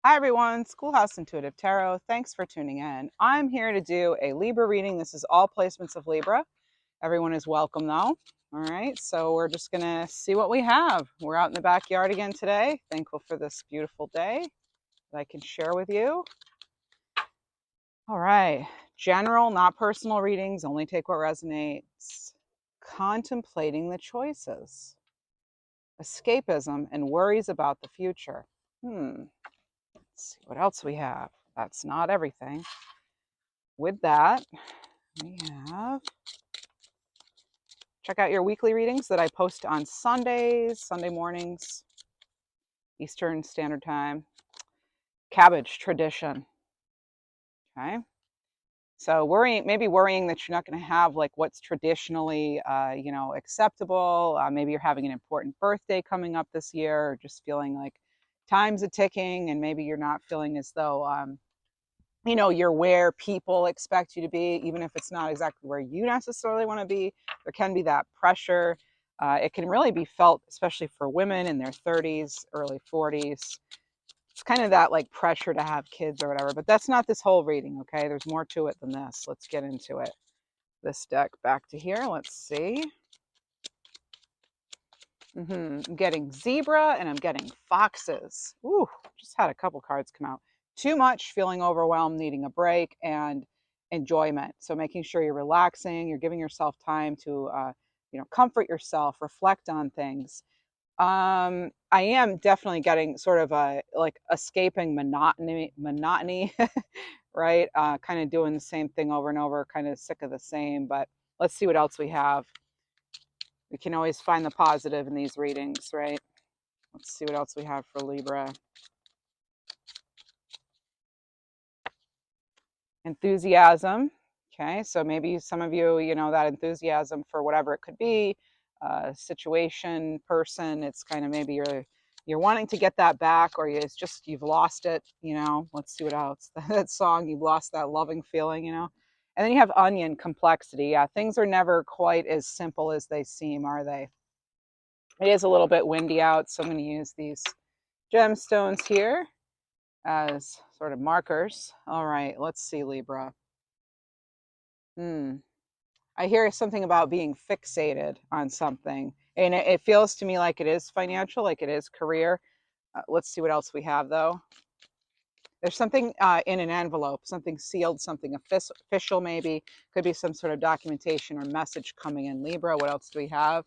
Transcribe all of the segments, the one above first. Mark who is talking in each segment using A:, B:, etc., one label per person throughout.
A: Hi everyone, Schoolhouse Intuitive Tarot. Thanks for tuning in. I'm here to do a Libra reading. This is all placements of Libra. Everyone is welcome though. All right, so we're just gonna see what we have. We're out in the backyard again today. Thankful for this beautiful day that I can share with you. All right, general, not personal readings. Only take what resonates. Contemplating the choices. Escapism and worries about the future. Let's see what else we have. That's not everything. With that, we have, check out your weekly readings that I post on Sundays, Sunday mornings, Eastern Standard Time. Cabbage tradition. Okay. So maybe worrying that you're not going to have like what's traditionally, acceptable. Maybe you're having an important birthday coming up this year, or just feeling like time's a ticking, and maybe you're not feeling as though you're where people expect you to be, even if it's not exactly where you necessarily want to be. There can be that pressure. It can really be felt, especially for women in their 30s, early 40s. It's kind of that like pressure to have kids or whatever, but that's not this whole reading, okay? There's more to it than this. Let's get into it. This deck back to here. Let's see. I'm getting zebra and I'm getting foxes. Ooh, just had a couple cards come out. Too much, feeling overwhelmed, needing a break, and enjoyment. So making sure you're relaxing, you're giving yourself time to, comfort yourself, reflect on things. I am definitely getting sort of a like escaping monotony, right? Kind of doing the same thing over and over, kind of sick of the same. But let's see what else we have. We can always find the positive in these readings, right? Let's see what else we have for Libra. Enthusiasm. Okay, so maybe some of you, that enthusiasm for whatever it could be, situation, person. It's kind of maybe you're wanting to get that back, or it's just you've lost it. Let's see what else. That song, you've lost that loving feeling. And then you have onion, complexity. Yeah, things are never quite as simple as they seem, are they? It is a little bit windy out, so I'm going to use these gemstones here as sort of markers. All right, let's see, Libra. I hear something about being fixated on something, and it feels to me like it is financial, like it is career. Let's see what else we have, though. There's something in an envelope, something sealed, something official, maybe. Could be some sort of documentation or message coming in. Libra, what else do we have?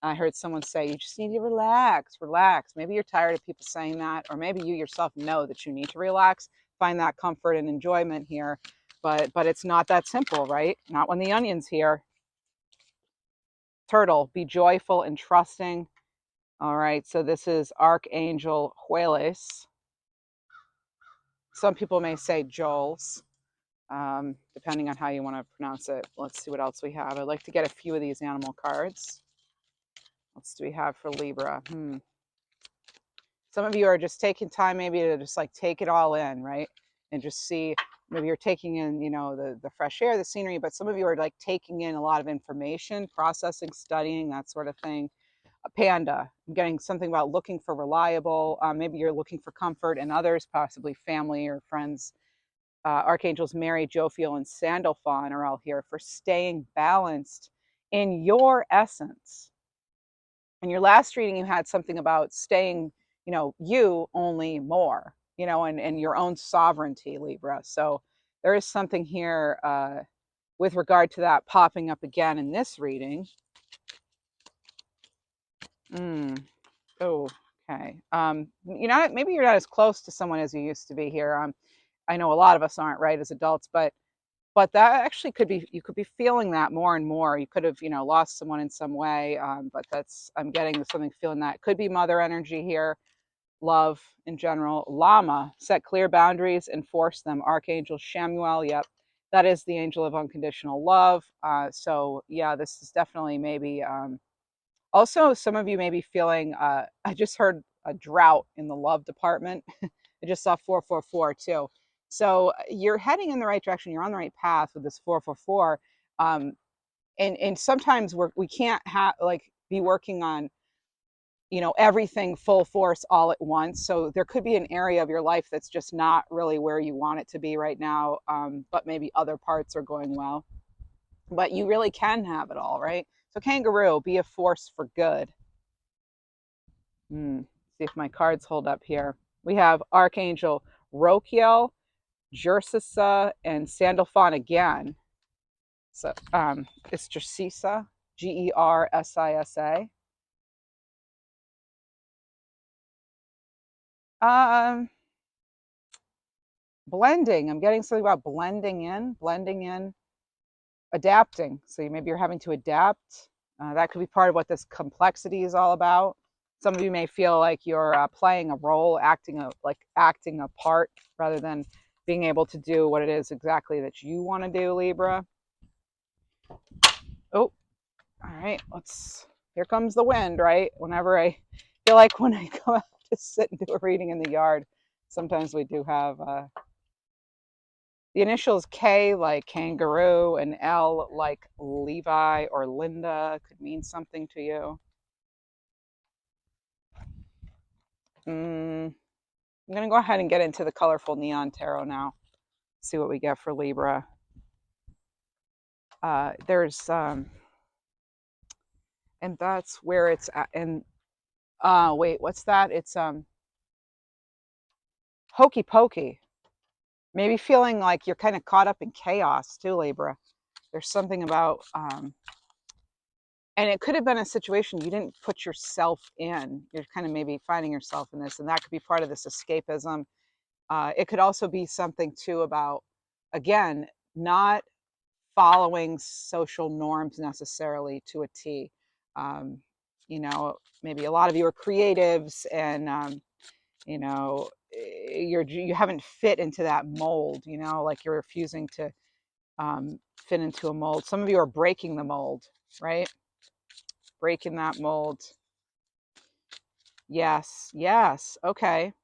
A: I heard someone say, you just need to relax, relax. Maybe you're tired of people saying that, or maybe you yourself know that you need to relax, find that comfort and enjoyment here. But it's not that simple, right? Not when the onion's here. Turtle, be joyful and trusting. All right, so this is Archangel Jueles. Some people may say Joel's, depending on how you want to pronounce it. Let's see what else we have. I'd like to get a few of these animal cards. What else do we have for Libra? Some of you are just taking time maybe to just like take it all in, right? And just see, maybe you're taking in, the fresh air, the scenery, but some of you are like taking in a lot of information, processing, studying, that sort of thing. A panda, I'm getting something about looking for reliable. Maybe you're looking for comfort in others, possibly family or friends. Archangels Mary, Jophiel, and Sandalphon are all here for staying balanced in your essence. In your last reading, you had something about staying, you only more, and your own sovereignty, Libra. So there is something here with regard to that popping up again in this reading. Oh, okay. Maybe you're not as close to someone as you used to be here. I know a lot of us aren't, right, as adults, but that actually could be, you could be feeling that more and more. You could have, lost someone in some way, but I'm getting something feeling that. Could be mother energy here, love in general. Llama, set clear boundaries, enforce them. Archangel Shamuel, yep, that is the angel of unconditional love. So yeah, this is definitely maybe, also some of you may be feeling, I just heard a drought in the love department. I just saw 444 too. So you're heading in the right direction. You're on the right path with this 444. And sometimes we can't have like be working on everything full force all at once. So there could be an area of your life that's just not really where you want it to be right now, but maybe other parts are going well. But you really can have it all, right? So kangaroo, be a force for good. See if my cards hold up here. We have Archangel Rokiel, Jersisa, and Sandalphon again. So it's Jersisa, Gersisa. Um, blending. I'm getting something about blending in, adapting. So maybe you're having to adapt. That could be part of what this complexity is all about. Some of you may feel like you're playing a role, acting a part, rather than being able to do what it is exactly that you want to do, Libra. Oh, all right. Here comes the wind, right? Whenever I feel like when I go out to sit and do a reading in the yard, sometimes we do have the initials K like kangaroo and L like Levi or Linda could mean something to you. I'm going to go ahead and get into the colorful neon tarot now. See what we get for Libra. There's and that's where it's at. And wait, what's that? It's hokey pokey. Maybe feeling like you're kind of caught up in chaos too, Libra. There's something about and it could have been a situation you didn't put yourself in. You're kind of maybe finding yourself in this, and that could be part of this escapism. It could also be something too about, again, not following social norms necessarily to a T. Um, maybe a lot of you are creatives, and you haven't fit into that mold. Like you're refusing to fit into a mold. Some of you are breaking the mold, right? Breaking that mold. Yes. Okay.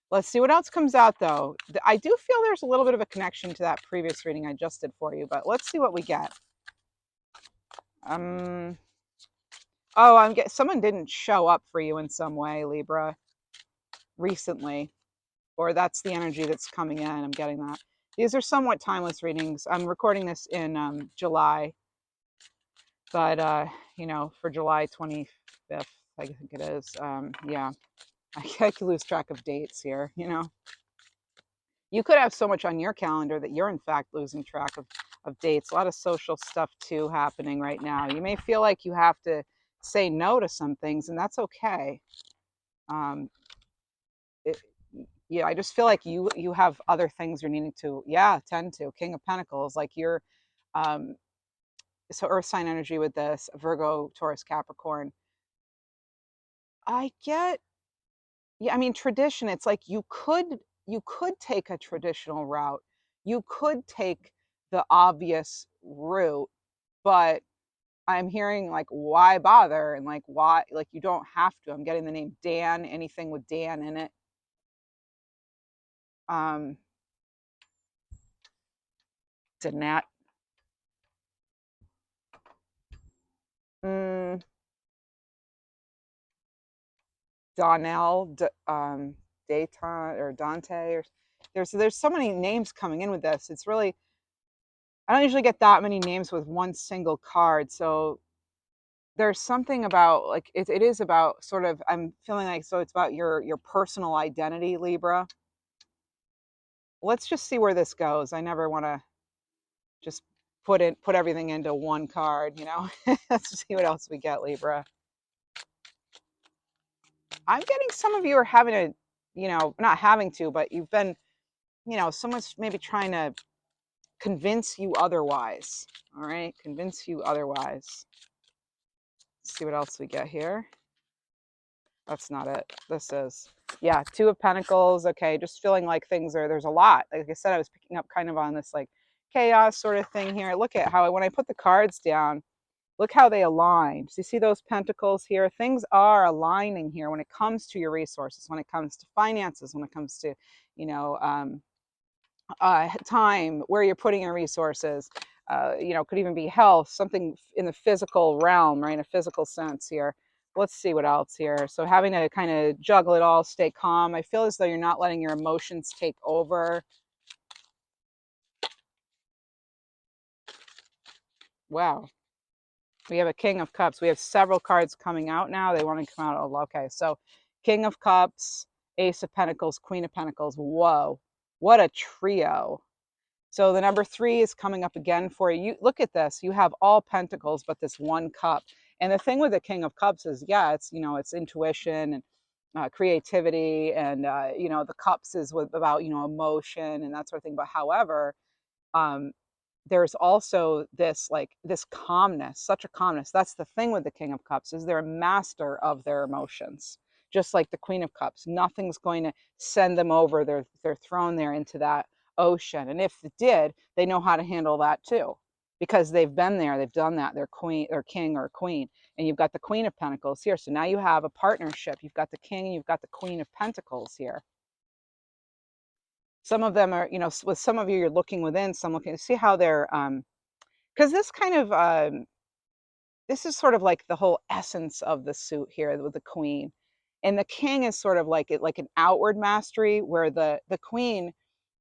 A: Let's see what else comes out, though. I do feel there's a little bit of a connection to that previous reading I just did for you, but let's see what we get. Someone didn't show up for you in some way, Libra, recently, or that's the energy that's coming in. I'm getting that. These are somewhat timeless readings. I'm recording this in July, but for July 25th, I think it is. Yeah, I could lose track of dates here. You could have so much on your calendar that you're in fact losing track of dates. A lot of social stuff too happening right now. You may feel like you have to say no to some things, and that's okay. Yeah, I just feel like you have other things you're needing to tend to. King of Pentacles, like you're um so earth sign energy with this Virgo, Taurus, Capricorn. I get Yeah, I mean, tradition, it's like you could take a traditional route. You could take the obvious route, but I'm hearing like why bother, and like why, like you don't have to. I'm getting the name Dan, anything with Dan in it. Um Danette. Mm, Donnell, Dayton or Dante, or there's so many names coming in with this. It's really, I don't usually get that many names with one single card. So there's something about like it is about sort of, I'm feeling like, so it's about your personal identity, Libra. Let's just see where this goes. I never want to just put everything into one card. Let's see what else we get, Libra. I'm getting some of you are having to, not having to, but you've been, someone's maybe trying to convince you otherwise. All right, convince you otherwise. Let's see what else we get here. That's not it. This is, yeah, Two of Pentacles. Okay, just feeling like there's a lot. Like I said, I was picking up kind of on this like chaos sort of thing here. Look at how when I put the cards down, look how they align. So you see those pentacles here? Things are aligning here when it comes to your resources, when it comes to finances, when it comes to, time, where you're putting your resources. Could even be health, something in the physical realm, right? In a physical sense here. let's see what else here. So having to kind of juggle it all, stay calm. I feel as though you're not letting your emotions take over. Wow. We have a King of Cups. We have several cards coming out now. They want to come out. Oh, okay. So King of Cups, Ace of Pentacles, Queen of Pentacles. Whoa. What a trio. So the number 3 is coming up again for you. Look at this. You have all pentacles, but this one cup. And the thing with the King of Cups is, yeah, it's, you know, it's intuition and creativity, and the cups is about, emotion and that sort of thing. But however, um, there's also this, like, this calmness, such a calmness. That's the thing with the King of Cups, is they're a master of their emotions, just like the Queen of Cups. Nothing's going to send them over. They're thrown there into that ocean, and if it did, they know how to handle that too, because they've been there, they've done that. They're queen or king or queen. And you've got the Queen of Pentacles here, so now you have a partnership. You've got the king and you've got the Queen of Pentacles here. Some of them are, with some of you, you're looking within, some looking to see how they're, because this kind of, this is sort of like the whole essence of the suit here with the queen. And the king is sort of like it, like an outward mastery, where the queen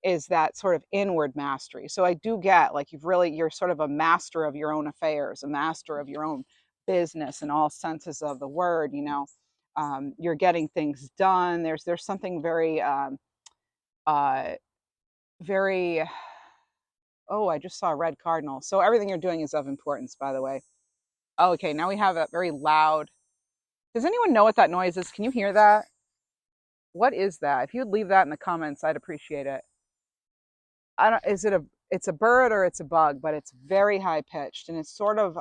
A: is that sort of inward mastery. So I do get, like, you're sort of a master of your own affairs, a master of your own business in all senses of the word. You're getting things done. There's something very uh very oh, I just saw a red cardinal. So everything you're doing is of importance, by the way. Oh, okay, now we have a very loud. Does anyone know what that noise is? Can you hear that? What is that? If you'd leave that in the comments, I'd appreciate it. I don't. Is it a? It's a bird or it's a bug, but it's very high pitched, and it's sort of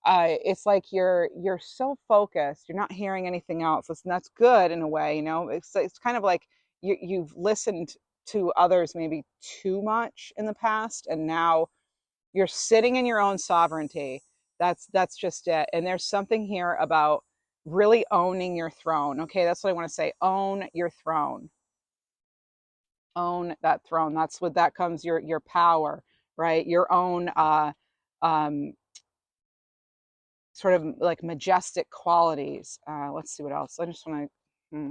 A: it's like you're so focused, you're not hearing anything else. That's good in a way. It's kind of like you've listened to others maybe too much in the past, and now you're sitting in your own sovereignty. That's just it. And there's something here about really owning your throne. Okay, that's what I want to say. Own your throne. Own that throne. That's what that comes, your power, right? Your own um sort of like majestic qualities. Let's see what else. I just want to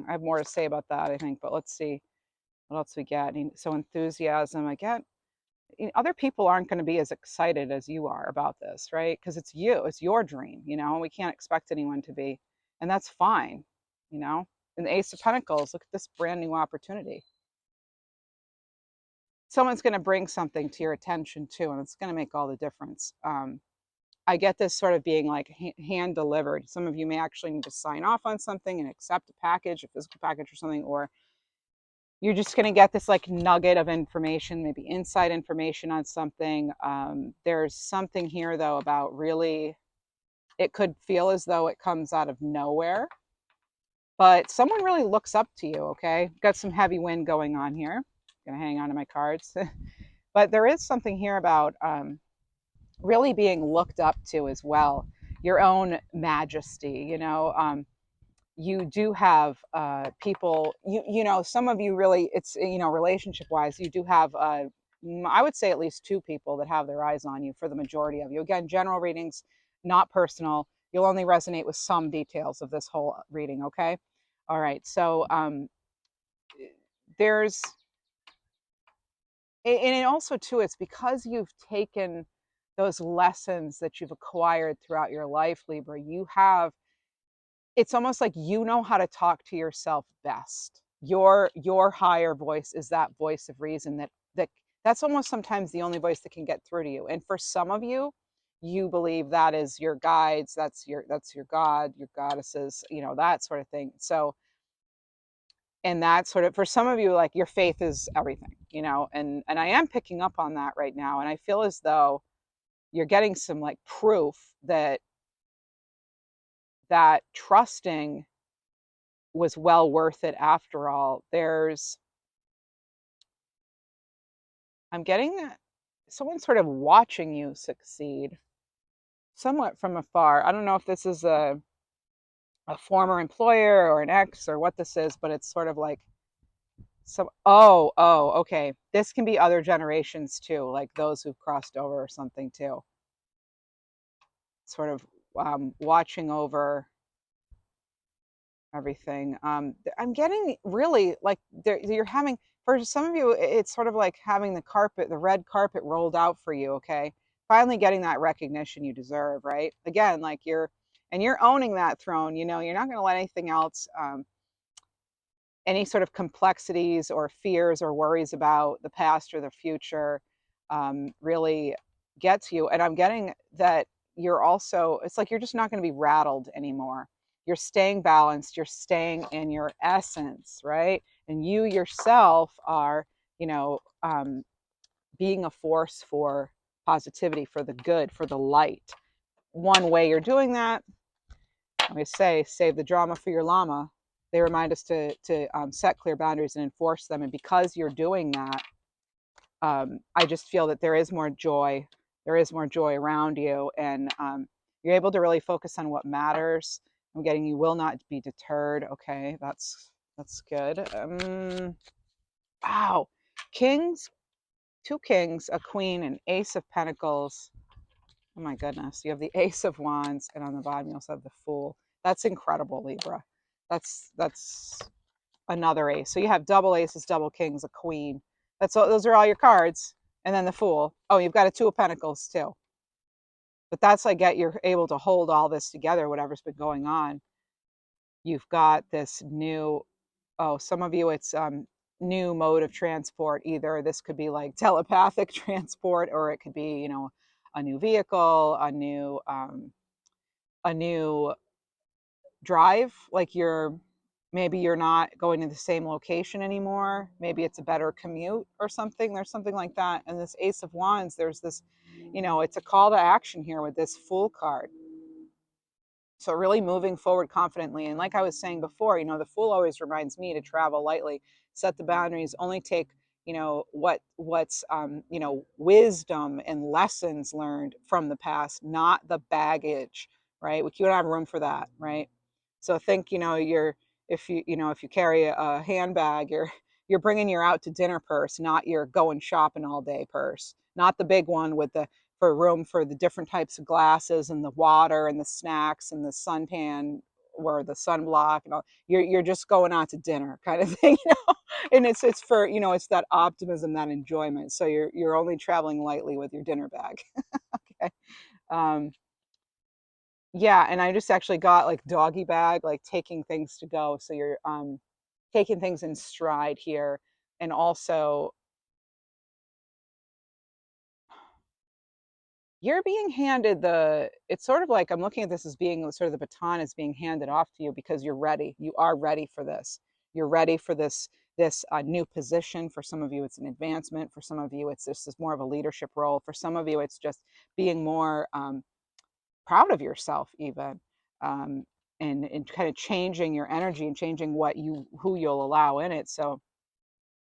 A: I have more to say about that, I think, but let's see what else we get. So enthusiasm, I get. Other people aren't going to be as excited as you are about this, right? Because it's your dream, and we can't expect anyone to be, and that's fine. And the Ace of Pentacles, look at this brand new opportunity. Someone's going to bring something to your attention too, and it's going to make all the difference. I get this sort of being like hand delivered. Some of you may actually need to sign off on something and accept a package, a physical package or something, or you're just going to get this like nugget of information, maybe inside information on something. There's something here though about really, it could feel as though it comes out of nowhere, but someone really looks up to you. Okay, got some heavy wind going on here. Gonna hang on to my cards. But there is something here about really being looked up to as well, your own majesty. You do have people, some of you really, it's, relationship wise, you do have, I would say at least 2 people that have their eyes on you for the majority of you. Again, general readings, not personal. You'll only resonate with some details of this whole reading. Okay. All right. So there's, and also too, it's because you've taken those lessons that you've acquired throughout your life, Libra. It's almost like you know how to talk to yourself best. Your higher voice is that voice of reason, that's almost sometimes the only voice that can get through to you. And for some of you, you believe that is your guides, that's your God, your goddesses, that sort of thing. So, and that sort of, for some of you, like, your faith is everything, and I am picking up on that right now, and I feel as though you're getting some like proof that trusting was well worth it after all. I'm getting someone sort of watching you succeed somewhat from afar. I don't know if this is a former employer or an ex or what this is, but it's sort of like okay. This can be other generations too, like those who've crossed over or something too. Sort of watching over everything. I'm getting really like you're having, for some of you, it's sort of like having the carpet, the red carpet rolled out for you. Okay. Finally getting that recognition you deserve, right? Again, like you're owning that throne. You're not going to let anything else, any sort of complexities or fears or worries about the past or the future, really get to you. And I'm getting that you're also, it's like you're just not going to be rattled anymore. You're staying balanced, you're staying in your essence, right? And you yourself are, you know, being a force for positivity, for the good, for the light. One way you're doing that, I say, save the drama for your llama. They remind us to set clear boundaries and enforce them. And because you're doing that, I just feel that there is more joy. There is more joy around you, and you're able to really focus on what matters. I'm getting you will not be deterred. Okay, that's good. Wow, kings, two kings, a queen, an ace of pentacles. Oh my goodness. You have the Ace of Wands, and on the bottom you also have the Fool. That's incredible, Libra. That's another ace. So you have double aces, double kings, a queen. That's all, those are all your cards. And then the Fool. Oh, you've got a Two of Pentacles too. But that's like you're able to hold all this together, whatever's been going on. You've got this new, oh, some of you it's new mode of transport. Either this could be like telepathic transport, or it could be, a new vehicle, a new drive, like maybe you're not going to the same location anymore, maybe it's a better commute or something. There's something like that. And this Ace of Wands, there's this, it's a call to action here with this Fool card. So really moving forward confidently. And like I was saying before, the Fool always reminds me to travel lightly, set the boundaries, only take, what's wisdom and lessons learned from the past, not the baggage, right? You don't have room for that, right? So think, if you carry a handbag, you're bringing your out to dinner purse, not your going shopping all day purse, not the big one with the for room for the different types of glasses and the water and the snacks and the suntan or the sunblock and all. You're just going out to dinner kind of thing, and it's for, it's that optimism, that enjoyment. So you're only traveling lightly with your dinner bag. Okay. um yeah, and I just actually got like doggy bag, like taking things to go. So you're taking things in stride here. And also you're being handed it's sort of like, I'm looking at this as being sort of the baton is being handed off to you, because you're ready. You are ready for this. You're ready for this new position. For some of you it's an advancement. For some of you it's just more of a leadership role. For some of you it's just being more proud of yourself even, um, and kind of changing your energy and changing who you'll allow in it. So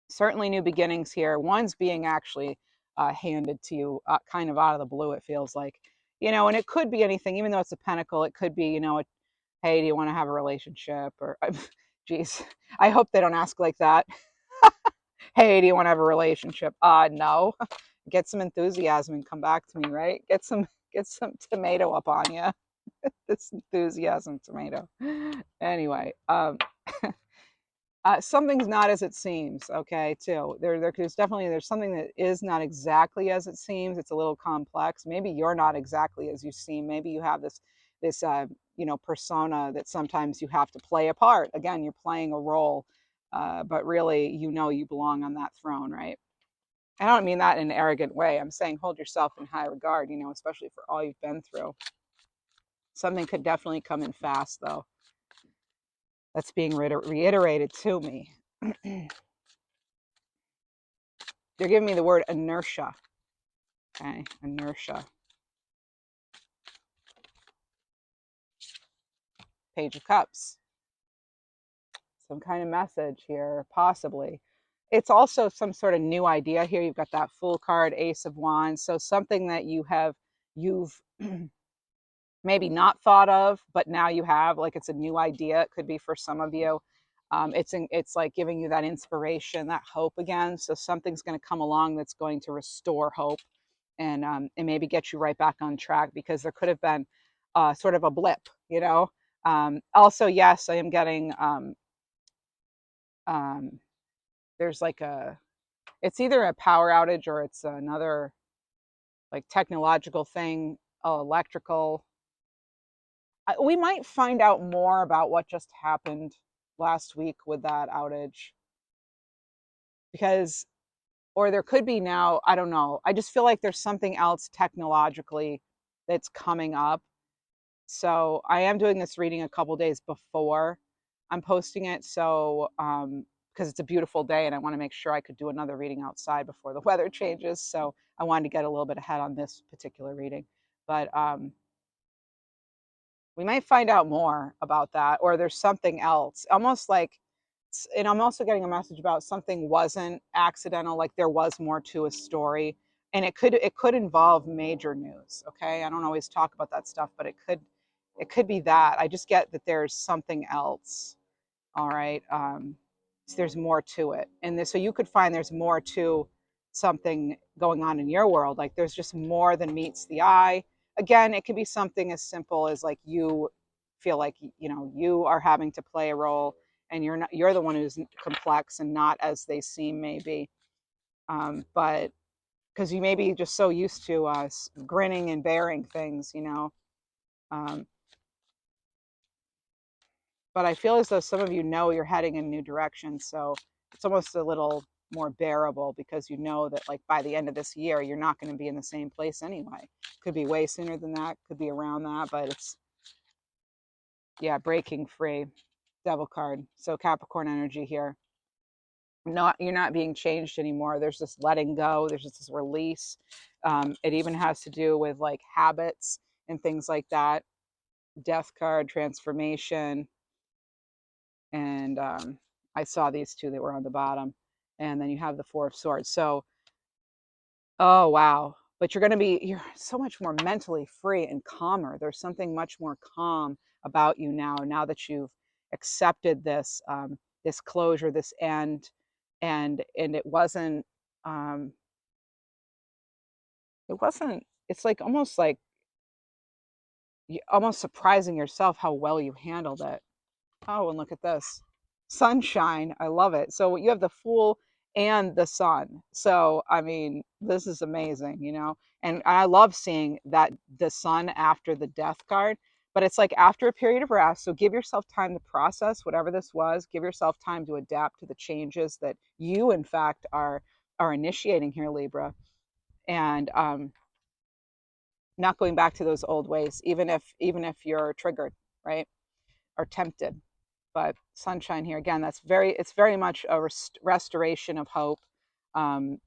A: certainly new beginnings here. One's being actually handed to you kind of out of the blue, it feels like, and it could be anything. Even though it's a pentacle, it could be, hey, do you want to have a relationship? Or geez, I hope they don't ask like that. Hey, do you want to have a relationship? No. Get some enthusiasm and come back to me, right? Get some tomato up on you. This enthusiasm tomato. Anyway, something's not as it seems. Okay, too. There's something that is not exactly as it seems. It's a little complex. Maybe you're not exactly as you seem. Maybe you have this persona that sometimes you have to play a part. Again, you're playing a role, but really, you belong on that throne, right? I don't mean that in an arrogant way. I'm saying hold yourself in high regard, especially for all you've been through. Something could definitely come in fast, though. That's being reiterated to me. They're giving me the word inertia. Okay, inertia. Page of Cups. Some kind of message here, possibly. It's also some sort of new idea here. You've got that Fool card, Ace of Wands. So something that you've maybe not thought of, but now you have, like it's a new idea. It could be for some of you. It's like giving you that inspiration, that hope again. So something's going to come along that's going to restore hope, and maybe get you right back on track, because there could have been sort of a blip, Also, yes, I am getting um, there's like it's either a power outage or it's another like technological thing, electrical. We might find out more about what just happened last week with that outage because, or there could be now, I don't know. I just feel like there's something else technologically that's coming up. So I am doing this reading a couple days before I'm posting it. So, because it's a beautiful day and I want to make sure I could do another reading outside before the weather changes. So I wanted to get a little bit ahead on this particular reading. But we might find out more about that, or there's something else, almost like, and I'm also getting a message about something wasn't accidental, like there was more to a story, and it could involve major news. Okay, I don't always talk about that stuff, but it could be that. I just get that there's something else. All right. So there's more to it, and this, so you could find there's more to something going on in your world. Like there's just more than meets the eye. Again, it could be something as simple as like you feel like you are having to play a role, and you're the one who's complex and not as they seem maybe. But because you may be just so used to grinning and bearing things. Um, but I feel as though some of you know you're heading in a new direction. So it's almost a little more bearable because you know that like by the end of this year, you're not going to be in the same place anyway. Could be way sooner than that, could be around that, but it's, yeah, breaking free. Devil card. So Capricorn energy here. Not, you're not being changed anymore. There's this letting go. There's just this release. It even has to do with like habits and things like that. Death card, transformation, and I saw these two that were on the bottom, and then you have the Four of Swords. So, oh wow! But you're so much more mentally free and calmer. There's something much more calm about you now. Now that you've accepted this closure, this end, and um, it wasn't. It's like almost like almost surprising yourself how well you handled it. Oh, and look at this. Sunshine. I love it. So you have the Fool and the Sun. So, I mean, this is amazing. And I love seeing that the Sun after the Death card, but it's like after a period of rest. So give yourself time to process whatever this was. Give yourself time to adapt to the changes that you, in fact, are initiating here, Libra. And not going back to those old ways, even if you're triggered, right? Or tempted. But sunshine here again, it's very much a restoration of hope. um,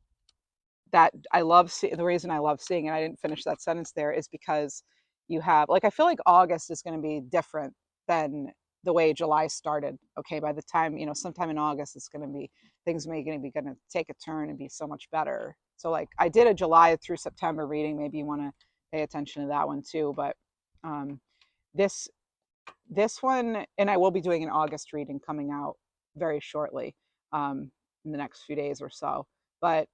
A: that I love the reason I love seeing it, I didn't finish that sentence there, is because you have, like, I feel like August is going to be different than the way July started. Okay, by the time, sometime in August, it's going to be, things are going to take a turn and be so much better. So like I did a July through September reading, maybe you want to pay attention to that one too. But um, this this one, and I will be doing an August reading coming out very shortly, in the next few days or so. But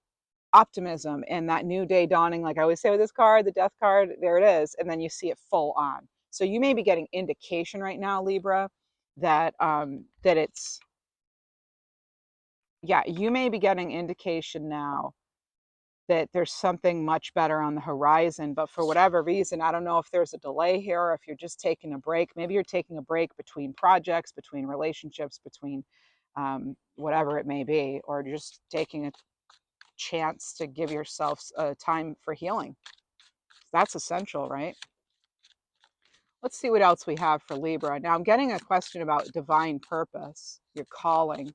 A: optimism and that new day dawning, like I always say with this card, the Death card, there it is, and then you see it full on. So you may be getting indication right now, Libra, that it's, yeah, you may be getting indication now that there's something much better on the horizon. But for whatever reason, I don't know if there's a delay here or if you're just taking a break. Maybe you're taking a break between projects, between relationships, between whatever it may be, or just taking a chance to give yourself time for healing. That's essential, right? Let's see what else we have for Libra. Now I'm getting a question about divine purpose, your calling.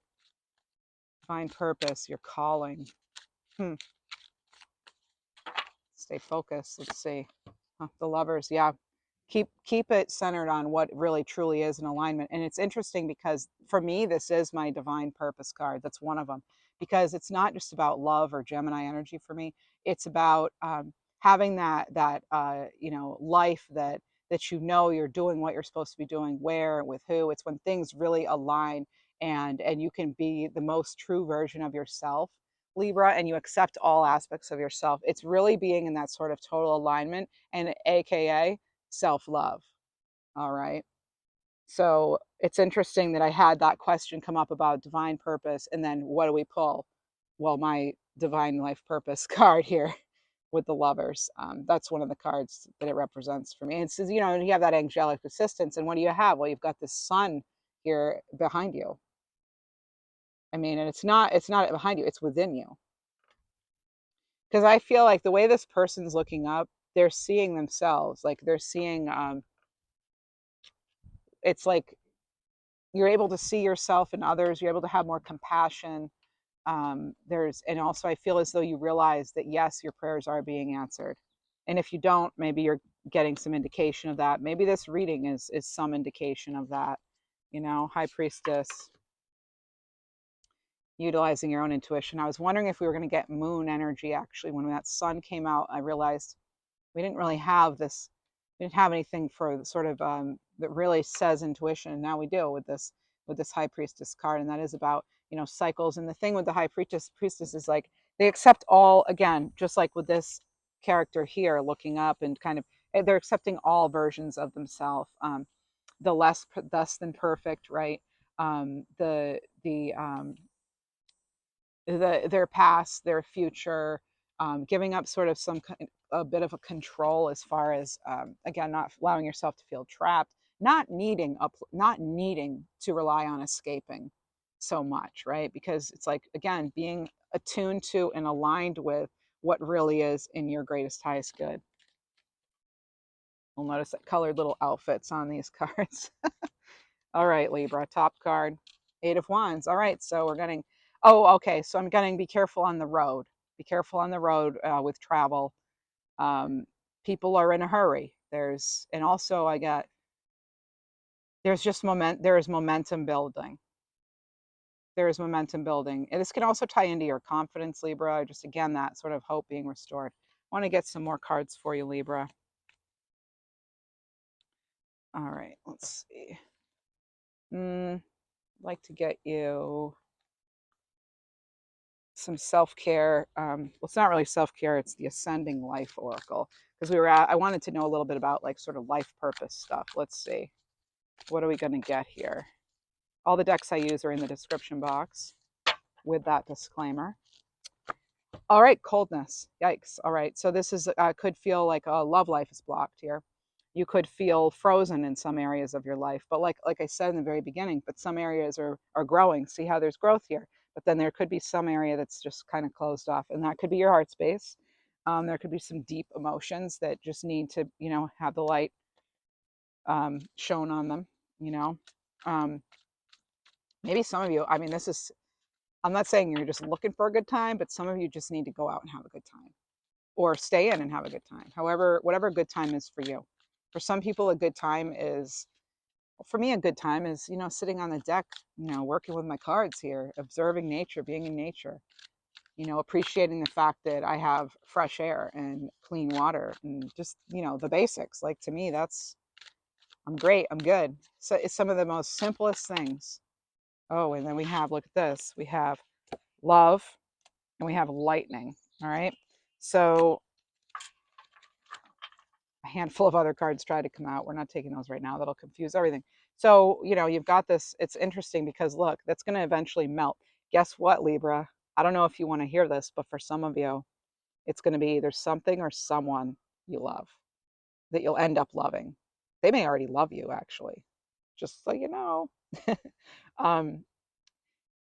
A: Divine purpose, your calling. Stay focused. Let's see. The Lovers, yeah. Keep it centered on what really truly is an alignment. And it's interesting because for me, this is my divine purpose card. That's one of them, because it's not just about love or Gemini energy for me. It's about having that life that you're doing what you're supposed to be doing, where, with who. It's when things really align, and you can be the most true version of yourself, Libra, and you accept all aspects of yourself. It's really being in that sort of total alignment, and AKA self love. All right. So it's interesting that I had that question come up about divine purpose, and then what do we pull? Well, my divine life purpose card here with the lovers. That's one of the cards that it represents for me. And it says, you know, you have that angelic assistance, and what do you have? Well, you've got the sun here behind you. I mean, and it's not behind you, it's within you. Because I feel like the way this person's looking up, they're seeing themselves, like they're seeing. It's like you're able to see yourself in others. You're able to have more compassion. And also I feel as though you realize that yes, your prayers are being answered. And if you don't, maybe you're getting some indication of that. Maybe this reading is some indication of that. You know, High Priestess, utilizing your own intuition. I was wondering if we were going to get moon energy. Actually, when that sun came out, I realized we didn't really have this. We didn't have anything for sort of that really says intuition, and now we do with this High Priestess card, and that is about, you know, cycles. And the thing with the High Priestess is like they accept all, again, just like with this character here looking up and kind of, they're accepting all versions of themselves. The less than perfect, right? Their past, their future, giving up sort of a bit of a control as far as, again, not allowing yourself to feel trapped, not needing to rely on escaping so much, right? Because it's like, again, being attuned to and aligned with what really is in your greatest highest good. You'll notice that colored little outfits on these cards. All right, Libra, top card, Eight of Wands. All right, so we're getting, oh, okay, so I'm getting be careful on the road. Be careful on the road with travel. People are in a hurry. And also I got, there is momentum building. There is momentum building. And this can also tie into your confidence, Libra, just again, that sort of hope being restored. I want to get some more cards for you, Libra. All right, let's see. I'd like to get you some self-care. Well, it's not really self-care, it's the Ascending Life Oracle. Because I wanted to know a little bit about like sort of life purpose stuff. Let's see. What are we going to get here? All the decks I use are in the description box with that disclaimer. All right, coldness. Yikes. All right. So this is could feel like a love life is blocked here. You could feel frozen in some areas of your life, but like I said in the very beginning, but some areas are growing. See how there's growth here, but then there could be some area that's just kind of closed off, and that could be your heart space. There could be some deep emotions that just need to, you know, have the light shown on them. You know, um, maybe some of you. I mean, I'm not saying you're just looking for a good time, but some of you just need to go out and have a good time or stay in and have a good time. However, whatever a good time is for you. For some people, a good time is, for me, a good time is, you know, sitting on the deck, you know, working with my cards here, observing nature, being in nature, you know, appreciating the fact that I have fresh air and clean water and just, you know, the basics. Like to me, I'm great. I'm good. So it's some of the most simplest things. Oh, and then we have, look at this. We have love and we have lightning. All right. So a handful of other cards try to come out. We're not taking those right now. That'll confuse everything. So, you know, you've got this. It's interesting because look, that's going to eventually melt. Guess what, Libra? I don't know if you want to hear this, but for some of you, it's going to be either something or someone you love that you'll end up loving. They may already love you, actually, just so you know. um,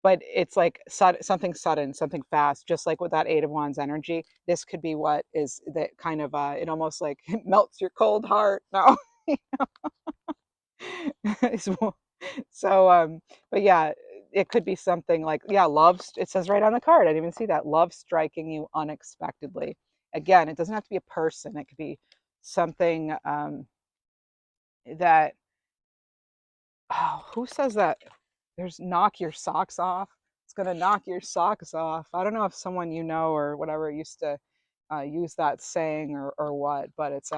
A: but it's like something sudden, something fast, just like with that Eight of Wands energy. This could be what is that kind of, it almost like it melts your cold heart. No. So, but yeah, it could be something like, yeah, love. It says right on the card. I didn't even see that. Love striking you unexpectedly. Again, it doesn't have to be a person. It could be something that, oh, who says that? There's knock your socks off. It's going to knock your socks off. I don't know if someone you know or whatever used to use that saying or what, but it's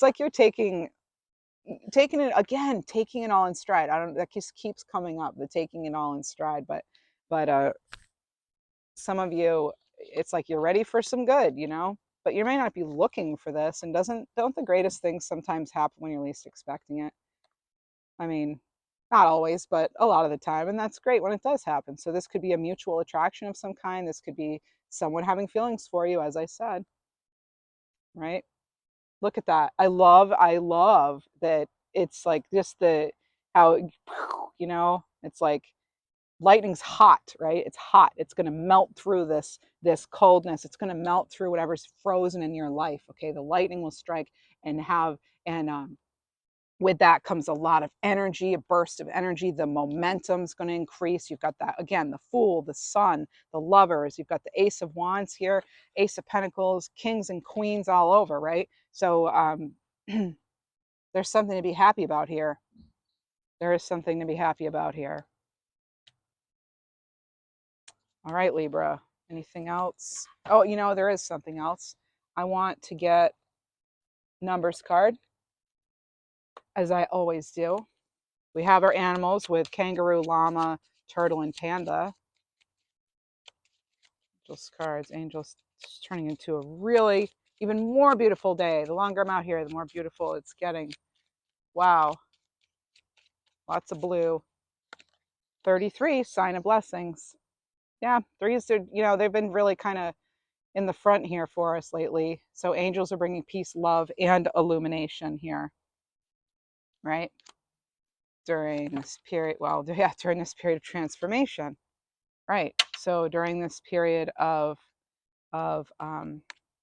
A: like you're taking it again, taking it all in stride. I don't, that just keeps coming up, the taking it all in stride. But some of you, it's like you're ready for some good, you know, but you may not be looking for this. And don't the greatest things sometimes happen when you're least expecting it? I mean, not always, but a lot of the time. And that's great when it does happen. So this could be a mutual attraction of some kind. This could be someone having feelings for you, as I said, right? Look at that. I love that it's like just the how it's like lightning's hot, right? It's hot. It's going to melt through this coldness. It's going to melt through whatever's frozen in your life. Okay, the lightning will strike and have and with that comes a lot of energy, a burst of energy. The momentum's going to increase. You've got that again, the Fool, the Sun, the Lovers. You've got the Ace of Wands here, Ace of Pentacles, Kings and Queens all over, right? So there's something to be happy about here. There is something to be happy about here. All right, Libra. Anything else? Oh, there is something else. I want to get numbers card, as I always do. We have our animals with kangaroo, llama, turtle, and panda. Angels cards. Angels turning into a really even more beautiful day. The longer I'm out here, the more beautiful it's getting. Wow. Lots of blue. 33, sign of blessings. Yeah, threes are, they've been really kind of in the front here for us lately. So angels are bringing peace, love, and illumination here, right? During this period, well, yeah, during this period of transformation, right? So during this period of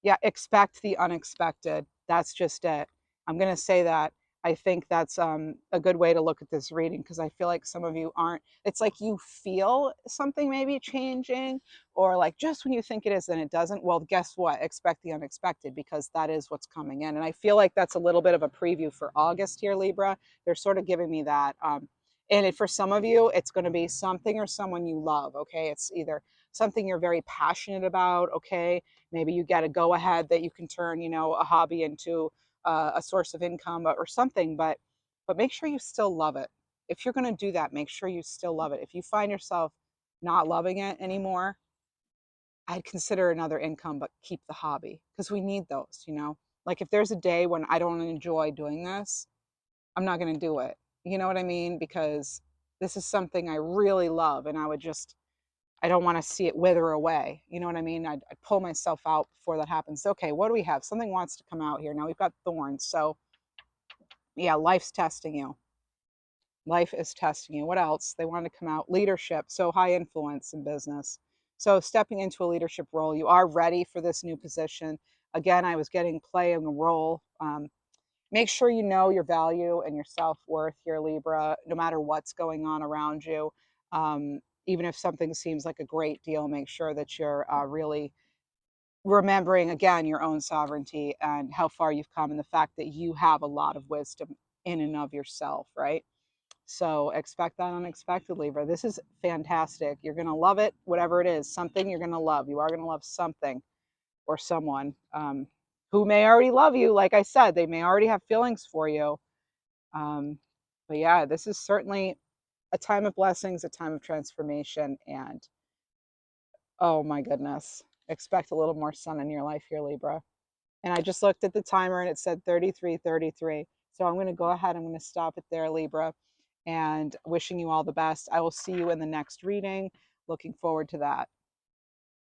A: yeah, expect the unexpected. That's just it. I'm going to say that. I think that's a good way to look at this reading, because I feel like some of you aren't. It's like you feel something maybe changing, or like just when you think it is, then it doesn't. Well, guess what? Expect the unexpected, because that is what's coming in. And I feel like that's a little bit of a preview for August here, Libra. They're sort of giving me that. For some of you, it's going to be something or someone you love. Okay, it's either something you're very passionate about. Okay, maybe you get a go ahead that you can turn a hobby into a source of income or something, but make sure you still love it. If you're going to do that, make sure you still love it. If you find yourself not loving it anymore, I'd consider another income, but keep the hobby, because we need those. Like if there's a day when I don't enjoy doing this, I'm not going to do it. You know what I mean? Because this is something I really love, and I don't want to see it wither away. You know what I mean? I'd pull myself out before that happens. Okay, what do we have? Something wants to come out here. Now we've got thorns. So, yeah, life's testing you. Life is testing you. What else? They want to come out. Leadership. So, high influence in business. So, stepping into a leadership role, you are ready for this new position. Again, I was getting playing a role. Make sure you know your value and your self-worth here, Libra, no matter what's going on around you. Even if something seems like a great deal, make sure that you're really remembering, again, your own sovereignty and how far you've come, and the fact that you have a lot of wisdom in and of yourself, right? So expect that unexpected, Libra. This is fantastic. You're going to love it, whatever it is, something you're going to love. You are going to love something or someone who may already love you. Like I said, they may already have feelings for you. But yeah, this is certainly a time of blessings, a time of transformation. And oh my goodness, expect a little more sun in your life here, Libra. And I just looked at the timer and it said 33:33. So I'm going to go ahead. I'm going to stop it there, Libra, and wishing you all the best. I will see you in the next reading. Looking forward to that.